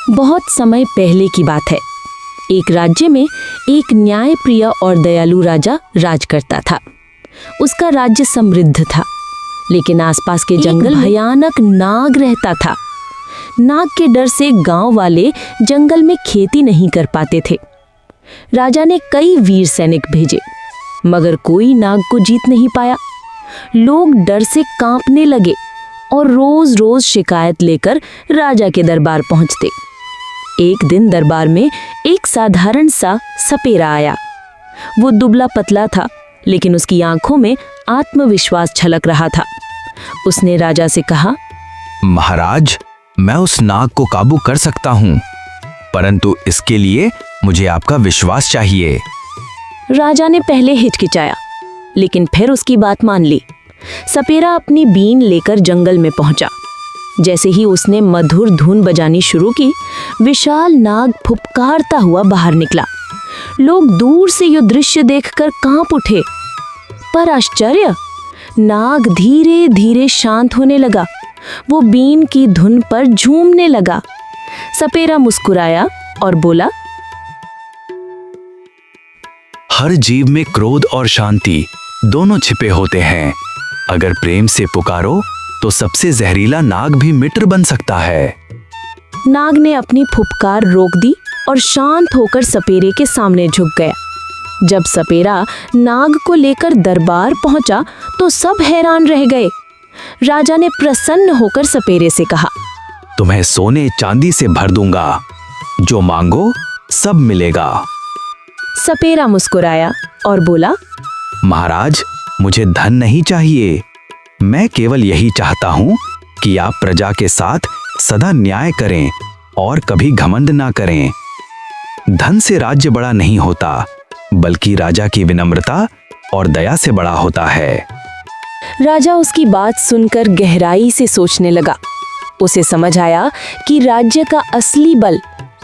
बहुत समय पहले की बात है। एक राज्य में एक न्यायप्रिय और दयालु राजा राज करता था। उसका राज्य समृद्ध था, लेकिन आसपास के जंगल भयानक नाग रहता था। नाग के डर से गांव वाले जंगल में खेती नहीं कर पाते थे। राजा ने कई वीर सैनिक भेजे, मगर कोई नाग को जीत नहीं पाया। लोग डर से कांपने लगे और रोज रोज शिकायत लेकर राजा के दरबार पहुंचते। एक दिन दरबार में एक साधारण सा सपेरा आया। वो दुबला पतला था, लेकिन उसकी आंखों में आत्मविश्वास झलक रहा था। उसने राजा से कहा, महाराज, मैं उस नाग को काबू कर सकता हूं, परंतु इसके लिए मुझे आपका विश्वास चाहिए। राजा ने पहले हिचकिचाया, लेकिन फिर उसकी बात मान ली। सपेरा अपनी बीन लेकर जंगल में पहुंचा। जैसे ही उसने मधुर धुन बजानी शुरू की, विशाल नाग फुफकारता हुआ बाहर निकला। लोग दूर से ये दृश्य देखकर कांप उठे। पर आश्चर्य, नाग धीरे धीरे शांत होने लगा। वो बीन की धुन पर झूमने लगा। सपेरा मुस्कुराया और बोला, हर जीव में क्रोध और शांति दोनों छिपे होते हैं। अगर प्रेम से पुकारो तो सबसे जहरीला नाग भी मित्र बन सकता है। नाग ने अपनी फुफकार रोक दी और शांत होकर सपेरे के सामने झुक गया। जब सपेरा नाग को लेकर दरबार पहुंचा तो सब हैरान रह गए। राजा ने प्रसन्न होकर सपेरे से कहा, तुम्हें सोने चांदी से भर दूंगा, जो मांगो सब मिलेगा। सपेरा मुस्कुराया और बोला, महाराज, मुझे धन नहीं चाहिए। मैं केवल यही चाहता हूं कि आप प्रजा के साथ सदा न्याय करें और कभी घमंड ना करें। धन से राज्य बड़ा नहीं होता, बल्कि राजा की विनम्रता और दया से बड़ा होता है। राजा उसकी बात सुनकर गहराई से सोचने लगा। उसे समझ आया कि राज्य का असली बल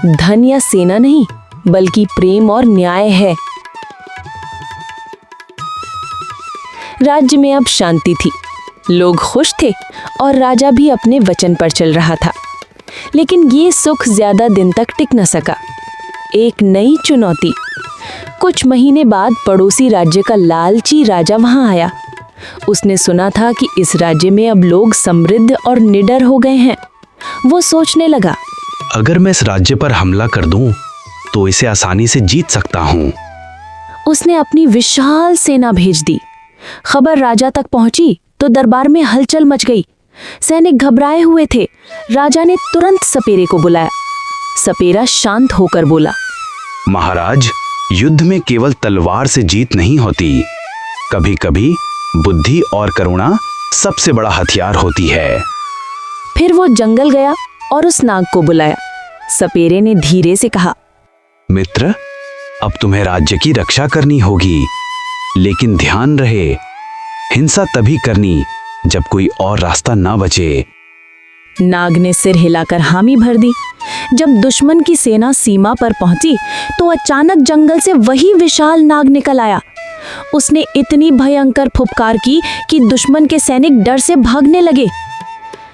धन या सेना नहीं, बल्कि प्रेम और न्याय है। राज्य में अब शांति थी, लोग खुश थे और राजा भी अपने वचन पर चल रहा था। लेकिन ये सुख ज्यादा दिन तक टिक न सका। एक नई चुनौती। कुछ महीने बाद पड़ोसी राज्य का लालची राजा वहां आया। उसने सुना था कि इस राज्य में अब लोग समृद्ध और निडर हो गए हैं। वो सोचने लगा, अगर मैं इस राज्य पर हमला कर दूं, तो इसे आसानी से जीत सकता हूं। उसने अपनी विशाल सेना भेज दी। खबर राजा तक पहुंची तो दरबार में हलचल मच गई। सैनिक घबराए हुए थे। राजा ने तुरंत सपेरे को बुलाया। सपेरा शांत होकर बोला, महाराज, युद्ध में केवल तलवार से जीत नहीं होती। कभी कभी बुद्धि और करुणा सबसे बड़ा हथियार होती है। फिर वो जंगल गया और उस नाग को बुलाया। सपेरे ने धीरे से कहा, मित्र, अब तुम्हें राज्य की रक्षा करनी होगी, लेकिन ध्यान रहे, हिंसा तभी करनी जब कोई और रास्ता ना बचे। नाग ने सिर हिलाकर हामी भर दी। जब दुश्मन की सेना सीमा पर पहुंची तो अचानक जंगल से वही विशाल नाग निकल आया। उसने इतनी भयंकर फुफकार की कि दुश्मन के सैनिक डर से भागने लगे।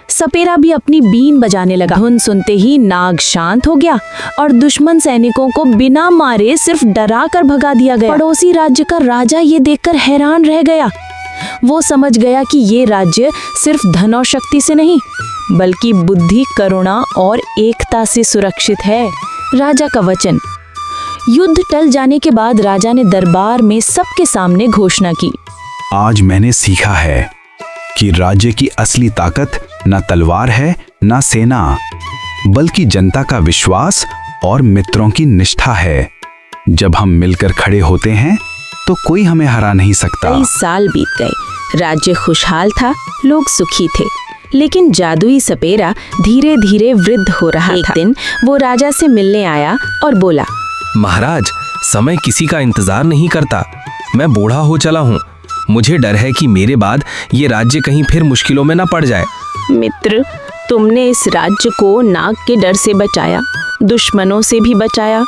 सपेरा भी अपनी बीन बजाने लगा। धुन सुनते ही नाग शांत हो गया और दुश्मन सैनिकों को बिना मारे सिर्फ डरा कर भगा दिया गया। पड़ोसी राज्य का राजा ये देखकर हैरान रह गया। वो समझ गया कि ये राज्य सिर्फ धन और शक्ति से नहीं, बल्कि बुद्धि, करुणा और एकता से सुरक्षित है। राजा का वचन। युद्ध टल जाने के बाद राजा ने दरबार में सबके सामने घोषणा की, आज मैंने सीखा है कि राज्य की असली ताकत न तलवार है, न सेना, बल्कि जनता का विश्वास और मित्रों की निष्ठा है। जब हम मिलकर खड़े होते हैं तो कोई हमें हरा नहीं सकता। कई साल बीत गए। राज्य खुशहाल था, लोग सुखी थे, लेकिन जादुई सपेरा धीरे धीरे वृद्ध हो रहा था। एक दिन वो राजा से मिलने आया और बोला, महाराज, समय किसी का इंतजार नहीं करता। मैं बूढ़ा हो चला हूँ। मुझे डर है कि मेरे बाद ये राज्य कहीं फिर मुश्किलों में ना पड़ जाए। मित्र, तुमने इस राज्य को नाग के डर से बचाया, दुश्मनों से भी बचाया।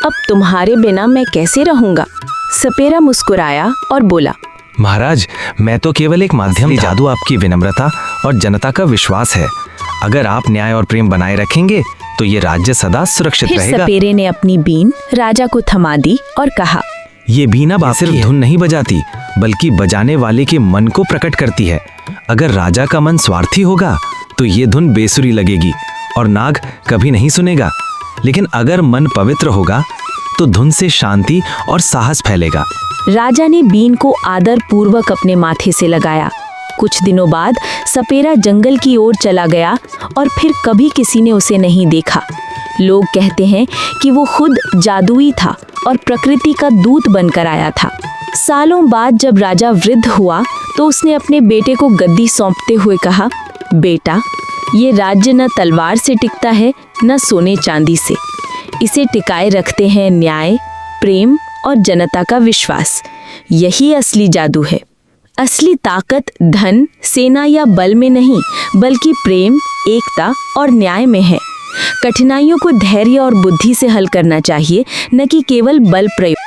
अब तुम्हारे बिना मैं कैसे रहूंगा? सपेरा मुस्कुराया और बोला, महाराज, मैं तो केवल एक माध्यम। जादू आपकी विनम्रता और जनता का विश्वास है। अगर आप न्याय और प्रेम बनाए रखेंगे तो ये राज्य सदा सुरक्षित फिर रहेगा। सपेरे ने अपनी बीन राजा को थमा दी और कहा, ये बीना बाप सिर्फ धुन नहीं बजाती बल्कि बजाने वाले के मन को प्रकट करती है। अगर राजा का मन स्वार्थी होगा तो ये धुन बेसुरी लगेगी और नाग कभी नहीं सुनेगा, लेकिन अगर मन पवित्र होगा तो धुन से शांति और साहस फैलेगा। राजा ने बीन को आदर पूर्वक अपने माथे से लगाया। कुछ दिनों बाद सपेरा जंगल की ओर चला गया और फिर कभी किसी ने उसे नहीं देखा। लोग कहते हैं कि वो खुद जादुई था और प्रकृति का दूत बनकर आया था। सालों बाद जब राजा वृद्ध हुआ तो उसने अपने बेटे को गद्दी सौंपते हुए कहा, बेटा, ये राज्य न तलवार से टिकता है न सोने चांदी से। इसे टिकाए रखते हैं न्याय, प्रेम और जनता का विश्वास। यही असली जादू है। असली ताकत धन, सेना या बल में नहीं बल्कि प्रेम, एकता और न्याय में है। कठिनाइयों को धैर्य और बुद्धि से हल करना चाहिए, न कि केवल बल प्रयोग।